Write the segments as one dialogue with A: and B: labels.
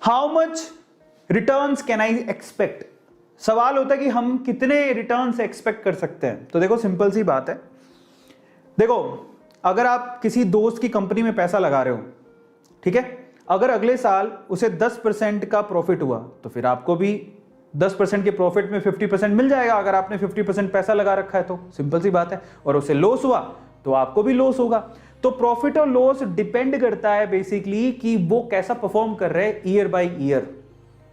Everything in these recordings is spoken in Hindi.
A: How much returns can I expect, सवाल होता है कि हम कितने रिटर्न्स एक्सपेक्ट कर सकते हैं। तो देखो सिंपल सी बात है, देखो अगर आप किसी दोस्त की कंपनी में पैसा लगा रहे हो, ठीक है, अगर अगले साल उसे 10% का प्रॉफिट हुआ तो फिर आपको भी 10% के प्रॉफिट में 50% मिल जाएगा। अगर आपने 50% पैसा लगा रखा है तो सिंपल सी बात है, और उसे लॉस हुआ तो आपको भी लॉस होगा। तो प्रॉफिट और लॉस डिपेंड करता है बेसिकली कि वो कैसा परफॉर्म कर रहे हैं ईयर बाय ईयर,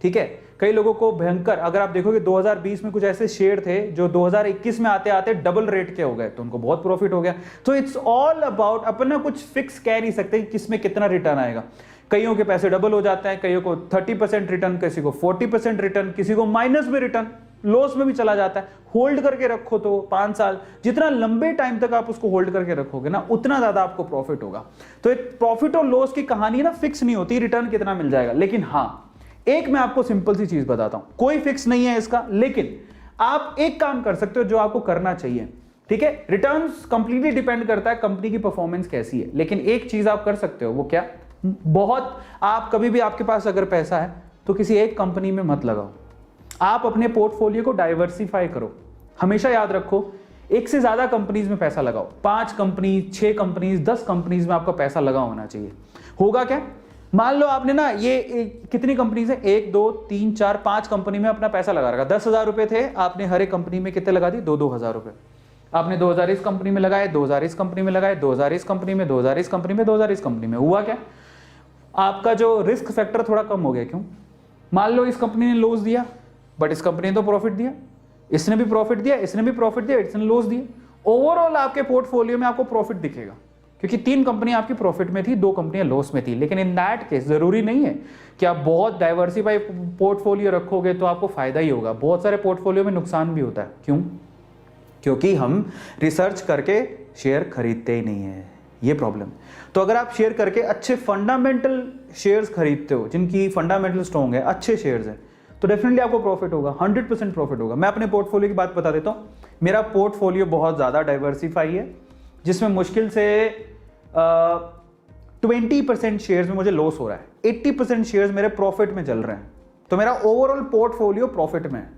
A: ठीक है। कई लोगों को भयंकर, अगर आप देखोगे 2020 में कुछ ऐसे शेयर थे जो 2021 में आते आते डबल रेट के हो गए, तो उनको बहुत प्रॉफिट हो गया। तो इट्स ऑल अबाउट, अपन ना कुछ फिक्स कह नहीं सकते किसमें कितना रिटर्न आएगा। कईयों के पैसे डबल हो जाते हैं, कईयों को 30% रिटर्न, किसी को 40% रिटर्न, किसी को माइनस में रिटर्न, लॉस में भी चला जाता है। होल्ड करके रखो तो 5 साल, जितना लंबे टाइम तक आप उसको होल्ड करके रखोगे ना उतना ज्यादा आपको प्रॉफिट होगा। तो एक प्रॉफिट और लॉस की कहानी ना फिक्स नहीं होती, रिटर्न कितना मिल जाएगा। लेकिन हाँ, एक मैं आपको सिंपल सी चीज बताता हूं, कोई फिक्स नहीं है इसका, लेकिन आप एक काम कर सकते हो जो आपको करना चाहिए, ठीक है। रिटर्न्स कंप्लीटली डिपेंड करता है कंपनी की परफॉर्मेंस कैसी है, लेकिन एक चीज आप कर सकते हो, वो क्या, बहुत आप कभी भी आपके पास अगर पैसा है तो किसी एक कंपनी में मत लगाओ, आप अपने पोर्टफोलियो को डाइवर्सिफाई करो। हमेशा याद रखो, एक से ज्यादा कंपनीज में पैसा लगाओ, 5 कंपनी, 6 कंपनीज, 10 कंपनीज में आपका पैसा लगा होना चाहिए। होगा क्या, मान लो आपने ना ये कितनी कंपनीज है, 1 2 3 4 5 कंपनी में अपना पैसा लगा रखा, 10,000 रुपए थे, आपने हर एक कंपनी में कितने लगा दी, 2-2 हजार रुपए। आपने 2000 इस कंपनी में लगाए, 2000 इस कंपनी में लगाए, 2000 इस कंपनी में, 2000 इस कंपनी में, 2000 इस कंपनी में। हुआ क्या, आपका जो रिस्क फैक्टर थोड़ा कम हो गया। क्यों, मान लो इस कंपनी ने लॉस दिया बट इस कंपनी ने तो प्रॉफिट दिया, इसने भी प्रॉफिट दिया, इसने भी प्रॉफिट दिया, इसने लॉस दिया। ओवरऑल आपके पोर्टफोलियो में आपको प्रॉफिट दिखेगा, क्योंकि 3 कंपनियां आपकी प्रॉफिट में थी, 2 कंपनियां लॉस में थी। लेकिन इन दैट केस जरूरी नहीं है कि आप बहुत डाइवर्सिफाई पोर्टफोलियो रखोगे तो आपको फायदा ही होगा, बहुत सारे पोर्टफोलियो में नुकसान भी होता है। क्यों, क्योंकि हम रिसर्च करके शेयर खरीदते ही नहीं है, ये प्रॉब्लम। तो अगर आप शेयर करके अच्छे फंडामेंटल शेयर्स खरीदते हो, जिनकी फंडामेंटल स्ट्रॉन्ग है, अच्छे शेयर्स हैं, तो डेफिनेटली आपको प्रॉफिट होगा, 100% प्रॉफिट होगा। मैं अपने पोर्टफोलियो की बात बता देता हूँ। मेरा पोर्टफोलियो बहुत ज़्यादा डाइवर्सिफाई है, जिसमें मुश्किल से 20% शेयर्स में मुझे लॉस हो रहा है, 80% शेयर्स मेरे प्रॉफिट में चल रहे हैं। तो मेरा ओवरऑल पोर्टफोलियो प्रॉफिट में है।